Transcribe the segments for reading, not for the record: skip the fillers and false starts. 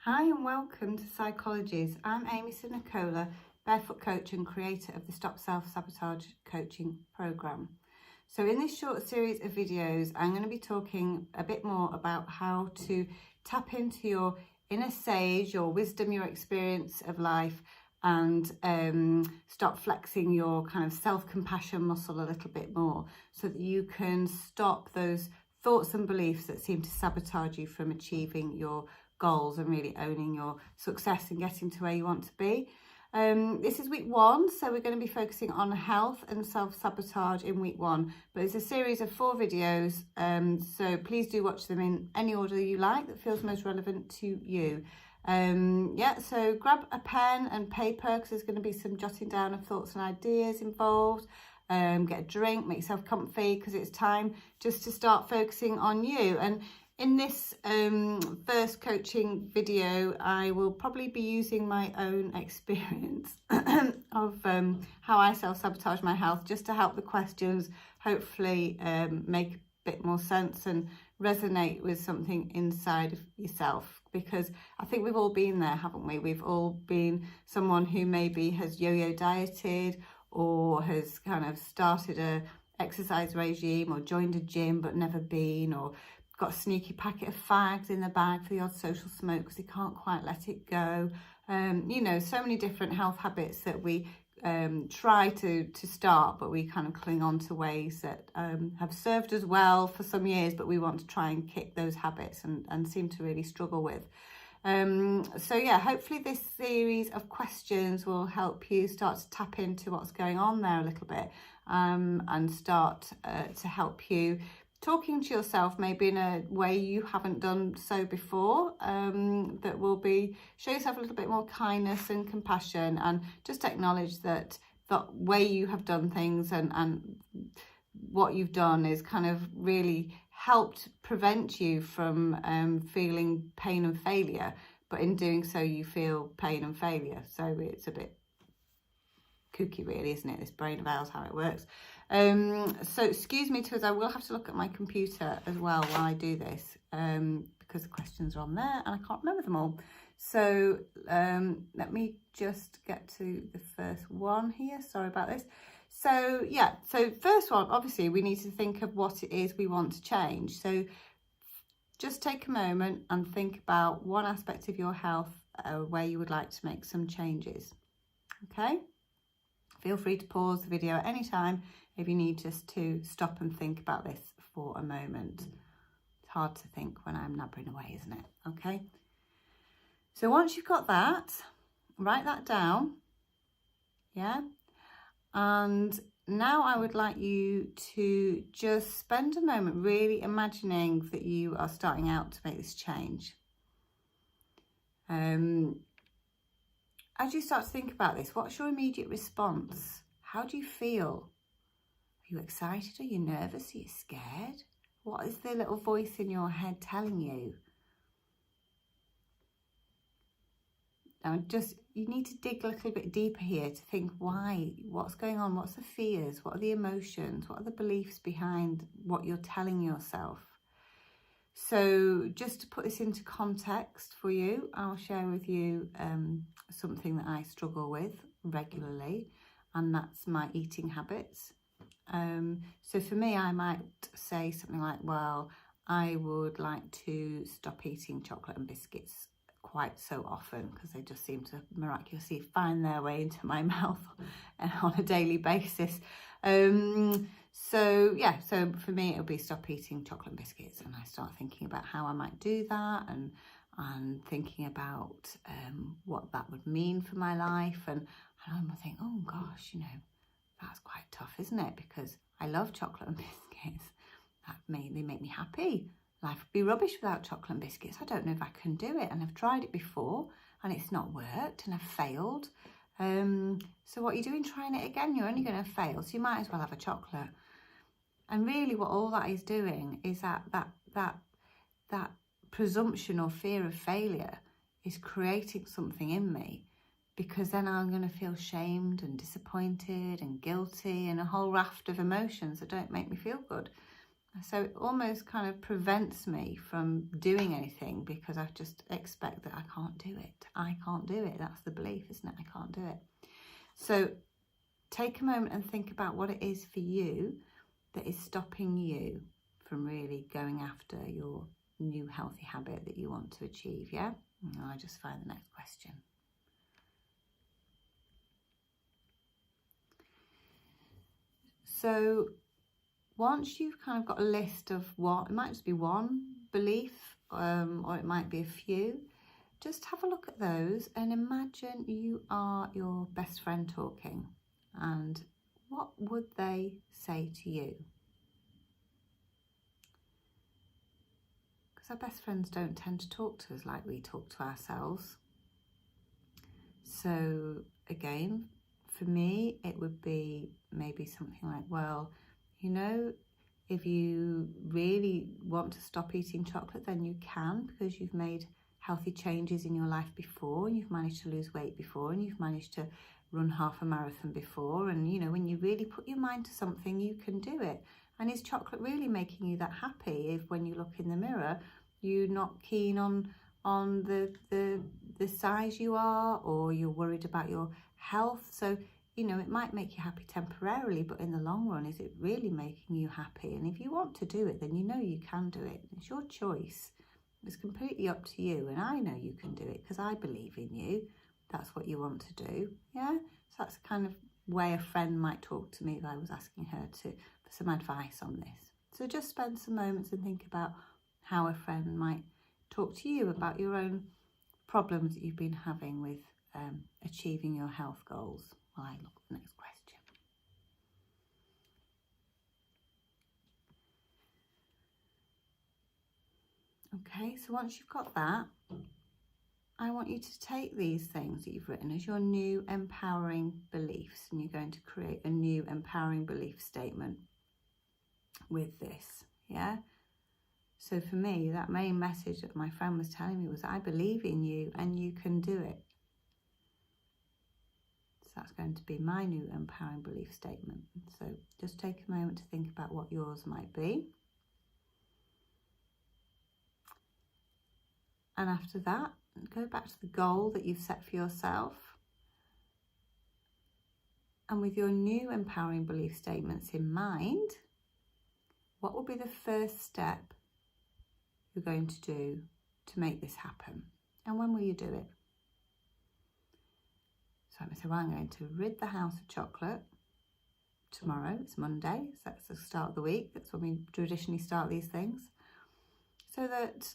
Hi and welcome to Psychologies. I'm Amy Sinacola, barefoot coach and creator of the Stop Self-Sabotage coaching program. So in this short series of videos, I'm going to be talking a bit more about how to tap into your inner sage, your wisdom, your experience of life, and stop flexing your kind of self-compassion muscle a little bit more so that you can stop those thoughts and beliefs that seem to sabotage you from achieving your goals and really owning your success and getting to where you want to be. This is week 1, so we're going to be focusing on health and self-sabotage in week 1, but it's a series of 4 videos, so please do watch them in any order you like that feels most relevant to you. So grab a pen and paper because there's going to be some jotting down of thoughts and ideas involved. Get a drink, make yourself comfy because it's time just to start focusing on you. And in this first coaching video, I will probably be using my own experience of how I self-sabotage my health, just to help the questions hopefully make a bit more sense and resonate with something inside of yourself, because I think we've all been there, haven't we? We've all been someone who maybe has yo-yo dieted or has kind of started a exercise regime or joined a gym but never been, or got a sneaky packet of fags in the bag for the odd social smoke because they can't quite let it go. So many different health habits that we try to start, but we kind of cling on to ways that have served us well for some years, but we want to try and kick those habits and seem to really struggle with. Hopefully this series of questions will help you start to tap into what's going on there a little bit, and start to help you talking to yourself maybe in a way you haven't done so before, that will be show yourself a little bit more kindness and compassion, and just acknowledge that the way you have done things and what you've done is kind of really helped prevent you from feeling pain and failure, but in doing so you feel pain and failure. So it's a bit kooky really, isn't it, this brain of ours, how it works. So excuse me, because I will have to look at my computer as well while I do this, because the questions are on there and I can't remember them all. So let me just get to the first one here. Sorry about this. So first one, obviously we need to think of what it is we want to change. So just take a moment and think about one aspect of your health where you would like to make some changes. Okay? Feel free to pause the video at any time if you need just to stop and think about this for a moment. It's hard to think when I'm nabbering away, isn't it? Okay. So once you've got that, write that down. Yeah. And now I would like you to just spend a moment really imagining that you are starting out to make this change. As you start to think about this, what's your immediate response? How do you feel? Are you excited? Are you nervous? Are you scared? What is the little voice in your head telling you? Now you need to dig a little bit deeper here to think why, what's going on, what's the fears, what are the emotions, what are the beliefs behind what you're telling yourself. So just to put this into context for you, I'll share with you something that I struggle with regularly, and that's my eating habits. So for me, I might say something like, well, I would like to stop eating chocolate and biscuits quite so often because they just seem to miraculously find their way into my mouth on a daily basis. So for me it'll be stop eating chocolate and biscuits, and I start thinking about how I might do that, and thinking about what that would mean for my life, and I might think, oh gosh, that's quite tough, isn't it? Because I love chocolate and biscuits. They make me happy. Life would be rubbish without chocolate and biscuits. I don't know if I can do it, and I've tried it before and it's not worked and I've failed. So what are you doing trying it again? You're only going to fail, so you might as well have a chocolate. And really what all that is doing is that presumption or fear of failure is creating something in me, because then I'm going to feel shamed and disappointed and guilty and a whole raft of emotions that don't make me feel good. So it almost kind of prevents me from doing anything because I just expect that I can't do it. I can't do it. That's the belief, isn't it? I can't do it. So take a moment and think about what it is for you that is stopping you from really going after your new healthy habit that you want to achieve, yeah? And I'll just find the next question. So once you've kind of got a list of it might just be one belief, or it might be a few, just have a look at those and imagine you are your best friend talking, and what would they say to you? Because our best friends don't tend to talk to us like we talk to ourselves. So again, for me, it would be maybe something like, well, you know, if you really want to stop eating chocolate, then you can, because you've made healthy changes in your life before, and you've managed to lose weight before, and you've managed to run half a marathon before. And, you know, when you really put your mind to something, you can do it. And is chocolate really making you that happy if when you look in the mirror, you're not keen on the size you are, or you're worried about your health? So, you know, it might make you happy temporarily, but in the long run, is it really making you happy? And if you want to do it, then you know you can do it. It's your choice. It's completely up to you. And I know you can do it because I believe in you. That's what you want to do. Yeah. So that's the kind of way a friend might talk to me if I was asking her for some advice on this. So just spend some moments and think about how a friend might talk to you about your own problems that you've been having with achieving your health goals. While I look at the next question. Okay, so once you've got that, I want you to take these things that you've written as your new empowering beliefs, and you're going to create a new empowering belief statement with this, yeah? So for me, that main message that my friend was telling me was, I believe in you and you can do it. So that's going to be my new empowering belief statement. So just take a moment to think about what yours might be. And after that, go back to the goal that you've set for yourself. And with your new empowering belief statements in mind, what will be the first step you're going to do to make this happen? And when will you do it? So I'm going to say, well, I'm going to rid the house of chocolate tomorrow. It's Monday, so that's the start of the week. That's when we traditionally start these things. So that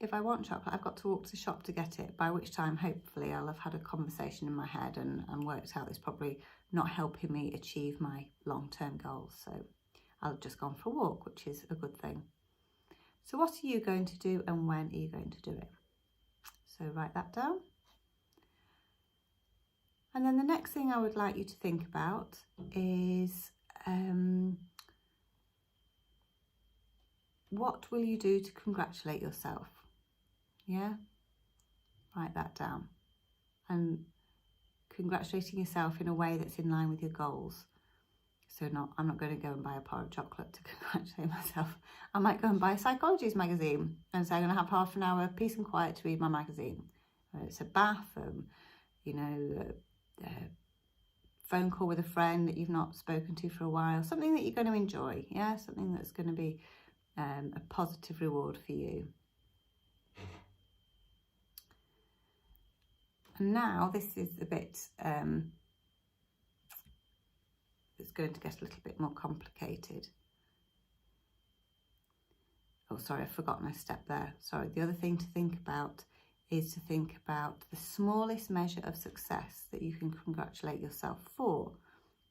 if I want chocolate, I've got to walk to the shop to get it, by which time, hopefully, I'll have had a conversation in my head and worked out it's probably not helping me achieve my long-term goals. So I'll have just gone for a walk, which is a good thing. So what are you going to do and when are you going to do it? So write that down. And then the next thing I would like you to think about is what will you do to congratulate yourself? Yeah, write that down. And congratulating yourself in a way that's in line with your goals. So I'm not going to go and buy a bar of chocolate to congratulate myself. I might go and buy a psychology magazine and say I'm going to have half an hour peace and quiet to read my magazine. It's a bath, you know, a phone call with a friend that you've not spoken to for a while, something that you're going to enjoy, yeah, something that's going to be a positive reward for you. And now this is the bit that's going to get a little bit more complicated. Oh, sorry, I've forgotten a step there. Sorry, the other thing to think about is to think about the smallest measure of success that you can congratulate yourself for.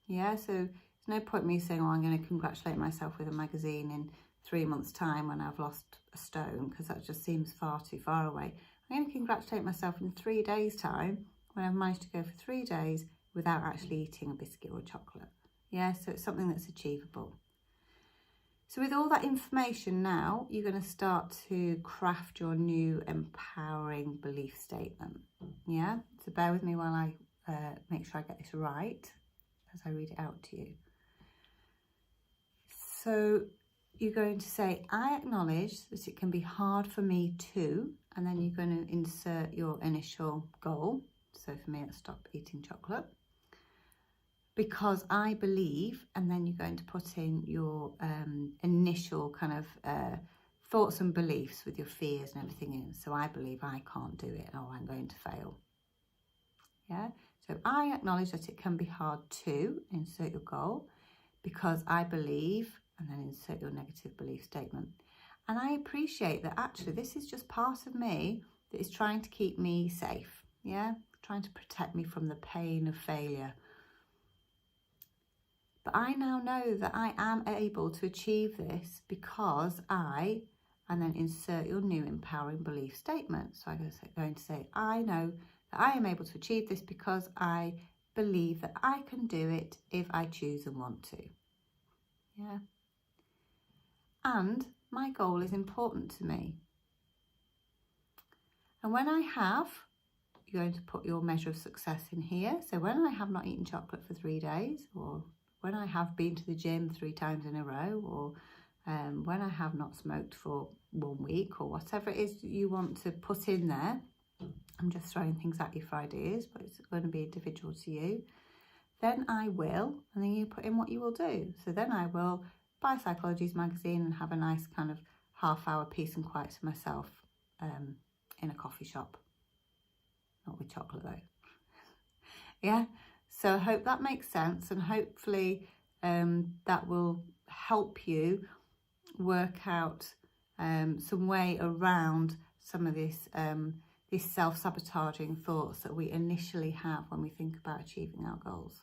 Yeah, so there's no point me saying, oh, I'm going to congratulate myself with a magazine in 3 months' time when I've lost a stone, because that just seems far too far away. I'm going to congratulate myself in 3 days' time when I've managed to go for 3 days without actually eating a biscuit or a chocolate. Yeah, so it's something that's achievable. So with all that information now, you're going to start to craft your new empowering belief statement. Yeah, so bear with me while I make sure I get this right as I read it out to you. So you're going to say, I acknowledge that it can be hard for me to, and then you're going to insert your initial goal. So for me, it's stop eating chocolate. Because I believe, and then you're going to put in your initial kind of thoughts and beliefs with your fears and everything in. So I believe I can't do it, or I'm going to fail. Yeah, so I acknowledge that it can be hard to, insert your goal, because I believe, and then insert your negative belief statement. And I appreciate that actually this is just part of me that is trying to keep me safe, yeah, trying to protect me from the pain of failure. But I now know that I am able to achieve this because I, and then insert your new empowering belief statement. So I'm going to say, I know that I am able to achieve this because I believe that I can do it if I choose and want to. Yeah. And my goal is important to me. And when I have, you're going to put your measure of success in here. So when I have not eaten chocolate for 3 days, or when I have been to the gym 3 times in a row, or when I have not smoked for 1 week, or whatever it is you want to put in there. I'm just throwing things at you for ideas, but it's going to be individual to you. Then I will, and then you put in what you will do. So then I will buy Psychology's magazine and have a nice kind of half-hour peace and quiet to myself in a coffee shop. Not with chocolate though. Yeah, so I hope that makes sense, and hopefully that will help you work out some way around some of this these self-sabotaging thoughts that we initially have when we think about achieving our goals.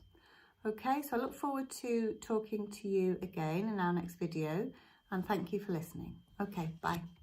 Okay, so I look forward to talking to you again in our next video, and thank you for listening. Okay, bye.